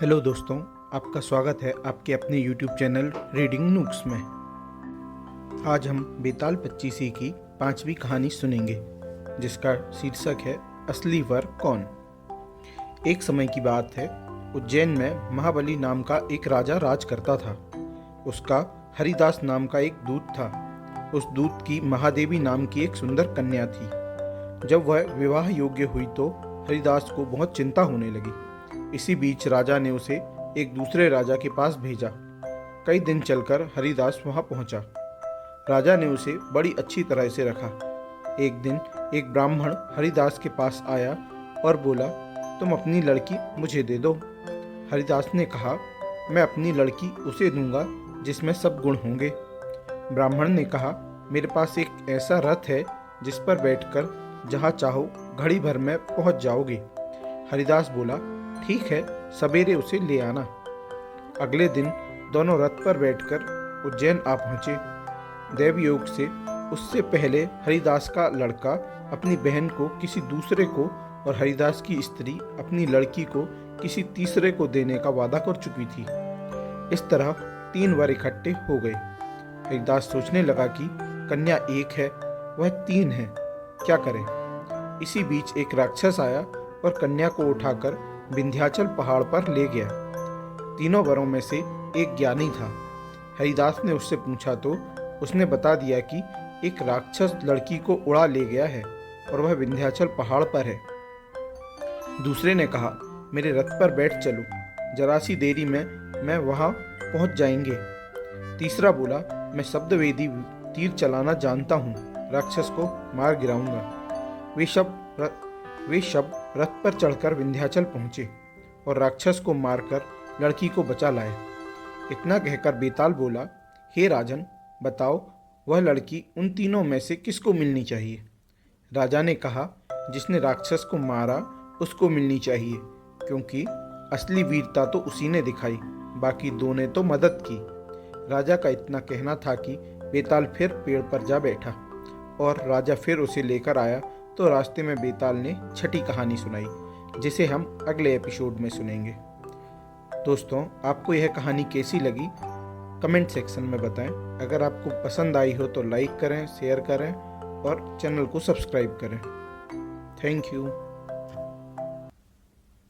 Hello दोस्तों, आपका स्वागत है आपके अपने YouTube चैनल रीडिंग नूक्स में। आज हम बेताल पच्चीसी की 5वीं कहानी सुनेंगे, जिसका शीर्षक है असली वर कौन। एक समय की बात है, उज्जैन में महाबली नाम का एक राजा राज करता था। उसका हरिदास नाम का एक दूत था। उस दूत की महादेवी नाम की एक सुंदर कन्या थी। जब वह विवाह योग्य हुई तो हरिदास को बहुत चिंता होने लगी। इसी बीच राजा ने उसे एक दूसरे राजा के पास भेजा। कई दिन चलकर हरिदास वहां पहुंचा। राजा ने उसे बड़ी अच्छी तरह से रखा। एक दिन एक ब्राह्मण हरिदास के पास आया और बोला, तुम अपनी लड़की मुझे दे दो। हरिदास ने कहा, मैं अपनी लड़की उसे दूंगा जिसमें सब गुण होंगे। ब्राह्मण ने कहा, मेरे पास एक ऐसा रथ है जिस पर बैठकर जहाँ चाहो घड़ी भर में पहुँच जाओगे। हरिदास बोला, ठीक है, सवेरे उसे ले आना। अगले दिन दोनों रथ पर बैठकर उज्जैन आ पहुंचे। दैव योग से उससे पहले हरिदास का लड़का अपनी बहन को किसी दूसरे को और हरिदास की स्त्री अपनी लड़की को किसी तीसरे को देने का वादा कर चुकी थी। इस तरह 3 वर इकट्ठे हो गए। हरिदास सोचने लगा कि कन्या एक है, वह 3 है, क्या करें। इसी बीच एक राक्षस आया और कन्या को उठाकर विंध्याचल पहाड़ पर ले गया। तीनों वरों में से एक ज्ञानी था। हरिदास ने उससे पूछा तो उसने बता दिया कि एक राक्षस लड़की को उड़ा ले गया है और वह विंध्याचल पहाड़ पर है। दूसरे ने कहा, मेरे रथ पर बैठ चलो, जरा सी देरी में मैं वहां पहुंच जाएंगे। तीसरा बोला, मैं शब्दवेदी तीर चलाना जानता हूँ, राक्षस को मार गिराऊंगा। वे सब रथ पर चढ़कर विंध्याचल पहुंचे और राक्षस को मारकर लड़की को बचा लाए। इतना कहकर बेताल बोला, हे राजन, बताओ वह लड़की उन तीनों में से किसको मिलनी चाहिए। राजा ने कहा, जिसने राक्षस को मारा उसको मिलनी चाहिए, क्योंकि असली वीरता तो उसी ने दिखाई, बाकी 2 ने तो मदद की। राजा का इतना कहना था कि बेताल फिर पेड़ पर जा बैठा और राजा फिर उसे लेकर आया तो रास्ते में बेताल ने छठी कहानी सुनाई, जिसे हम अगले एपिसोड में सुनेंगे। दोस्तों, आपको यह कहानी कैसी लगी कमेंट सेक्शन में बताएं। अगर आपको पसंद आई हो तो लाइक करें, शेयर करें और चैनल को सब्सक्राइब करें। Thank you.